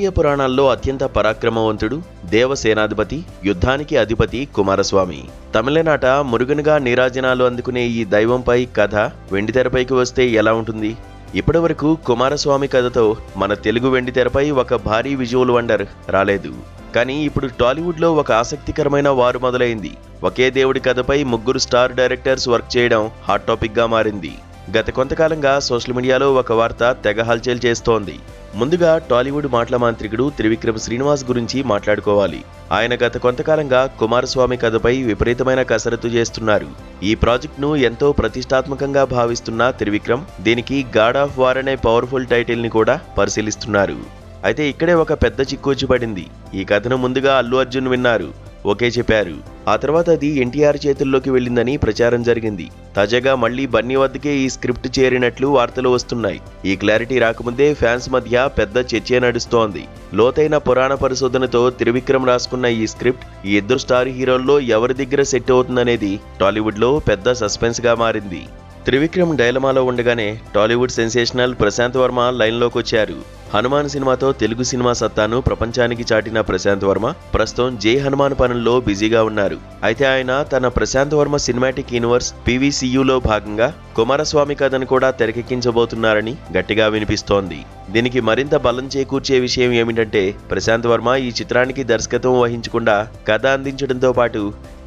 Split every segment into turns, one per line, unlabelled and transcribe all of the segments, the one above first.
భారతీయ పురాణాల్లో అత్యంత పరాక్రమవంతుడు, దేవసేనాధిపతి, యుద్ధానికి అధిపతి కుమారస్వామి. తమిళనాట మురుగన్గా నీరాజనాలు అందుకునే ఈ దైవంపై కథ వెండితెరపైకి వస్తే ఎలా ఉంటుంది? ఇప్పటివరకు కుమారస్వామి కథతో మన తెలుగు వెండితెరపై ఒక భారీ విజువల్ వండర్ రాలేదు. కానీ ఇప్పుడు టాలీవుడ్లో ఒక ఆసక్తికరమైన వారు మొదలైంది. ఒకే దేవుడి కథపై ముగ్గురు స్టార్ డైరెక్టర్స్ వర్క్ చేయడం హాట్ టాపిక్గా మారింది. గత కొంతకాలంగా సోషల్ మీడియాలో ఒక వార్త తెగ హల్చల్ చేస్తోంది. ముందుగా టాలీవుడ్ మాటల మాంత్రికుడు త్రివిక్రమ్ శ్రీనివాస్ గురించి మాట్లాడుకోవాలి. ఆయన గత కొంతకాలంగా కుమారస్వామి కథపై విపరీతమైన కసరత్తు చేస్తున్నారు. ఈ ప్రాజెక్ట్ను ఎంతో ప్రతిష్టాత్మకంగా భావిస్తున్న త్రివిక్రమ్ దీనికి గాడ్ ఆఫ్ వార్ అనే పవర్ఫుల్ టైటిల్ ని కూడా పరిశీలిస్తున్నారు. అయితే ఇక్కడే ఒక పెద్ద చిక్కొచ్చి పడింది. ఈ కథను ముందుగా అల్లు అర్జున్ విన్నారు, ఓకే చెప్పారు. ఆ తర్వాత అది ఎన్టీఆర్ చేతుల్లోకి వెళ్ళిందని ప్రచారం జరిగింది. తాజాగా మళ్లీ బన్నీ వద్దకే ఈ స్క్రిప్ట్ చేరినట్లు వార్తలు వస్తున్నాయి. ఈ క్లారిటీ రాకముందే ఫ్యాన్స్ మధ్య పెద్ద చర్చే నడుస్తోంది. లోతైన పురాణ పరిశోధనతో త్రివిక్రమ్ రాసుకున్న ఈ స్క్రిప్ట్ ఈ ఇద్దరు స్టార్ హీరోల్లో ఎవరి దగ్గర సెట్ అవుతుందనేది టాలీవుడ్ లో పెద్ద సస్పెన్స్ గా మారింది. త్రివిక్రమ్ డైలమాలో ఉండగానే టాలీవుడ్ సెన్సేషనల్ ప్రశాంత్ వర్మ లైన్లోకి వచ్చారు. హనుమాన్ సినిమాతో తెలుగు సినిమా సత్తాను ప్రపంచానికి చాటిన ప్రశాంత్ వర్మ ప్రస్తుతం జై హనుమాన్ పనుల్లో బిజీగా ఉన్నారు. అయితే ఆయన తన ప్రశాంత్ వర్మ సినిమాటిక్ యూనివర్స్ పీవీసీయూలో భాగంగా కుమారస్వామి కథను కూడా తెరకెక్కించబోతున్నారని గట్టిగా వినిపిస్తోంది. దీనికి మరింత బలం చేకూర్చే విషయం ఏమిటంటే ప్రశాంత్ వర్మ ఈ చిత్రానికి దర్శకత్వం వహించకుండా కథ అందించడంతో పాటు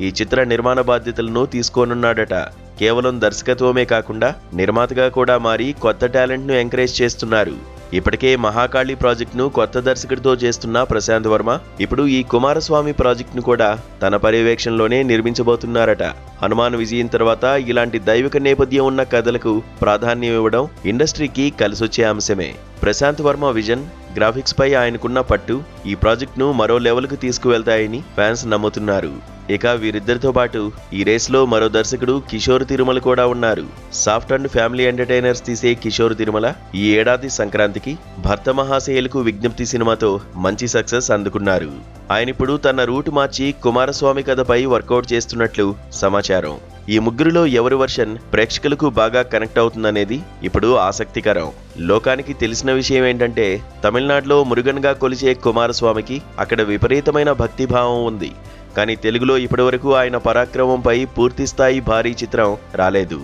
ఈ చిత్ర నిర్మాణ బాధ్యతలను తీసుకోనున్నాడట. కేవలం దర్శకత్వమే కాకుండా నిర్మాతగా కూడా మారి కొత్త టాలెంట్ను ఎంకరేజ్ చేస్తున్నారు. ఇప్పటికే మహాకాళి ప్రాజెక్టును కొత్త దర్శకుడితో చేస్తున్న ప్రశాంత్ వర్మ ఇప్పుడు ఈ కుమారస్వామి ప్రాజెక్టును కూడా తన పర్యవేక్షణలోనే నిర్మించబోతున్నారట. హనుమాన్ విజయం తర్వాత ఇలాంటి దైవిక నేపథ్యం ఉన్న కథలకు ప్రాధాన్యం ఇవ్వడం ఇండస్ట్రీకి కలిసొచ్చే అంశమే. ప్రశాంత్ వర్మ విజన్, గ్రాఫిక్స్ పై ఆయనకున్న పట్టు ఈ ప్రాజెక్టును మరో లెవెల్కు తీసుకువెళ్తాయని ఫ్యాన్స్ నమ్ముతున్నారు. ఇక వీరిద్దరితో పాటు ఈ రేస్లో మరో దర్శకుడు కిషోర్ తిరుమల కూడా ఉన్నారు. సాఫ్ట్ అండ్ ఫ్యామిలీ ఎంటర్టైనర్స్ తీసే కిషోర్ తిరుమల ఈ ఏడాది సంక్రాంతికి భర్త మహాశయులకు విజ్ఞప్తి సినిమాతో మంచి సక్సెస్ అందుకున్నారు. ఆయన ఇప్పుడు తన రూట్ మార్చి కుమారస్వామి కథపై వర్కౌట్ చేస్తున్నట్లు సమాచారం. ఈ ముగ్గురులో ఎవరి వర్షన్ ప్రేక్షకులకు బాగా కనెక్ట్ అవుతుందనేది ఇప్పుడు ఆసక్తికరం. లోకానికి తెలిసిన విషయం ఏంటంటే తమిళనాడులో మురుగన్గా కొలిచే కుమారస్వామికి అక్కడ విపరీతమైన భక్తిభావం ఉంది. కానీ తెలుగులో ఇప్పటివరకు ఆయన పరాక్రమంపై పూర్తిస్థాయి భారీ చిత్రం రాలేదు.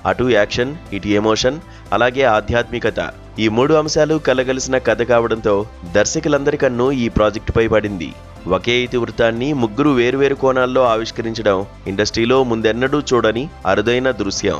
అటు యాక్షన్, ఇటు ఎమోషన్, అలాగే ఆధ్యాత్మికత ఈ మూడు అంశాలు కలగలిసిన కథ కావడంతో దర్శకులందరి కన్ను ఈ ప్రాజెక్టుపై పడింది. ఒకే ఇతివృత్తాన్ని ముగ్గురు వేర్వేరు కోణాల్లో ఆవిష్కరించడం ఇండస్ట్రీలో ముందెన్నడూ చూడని అరుదైన దృశ్యం.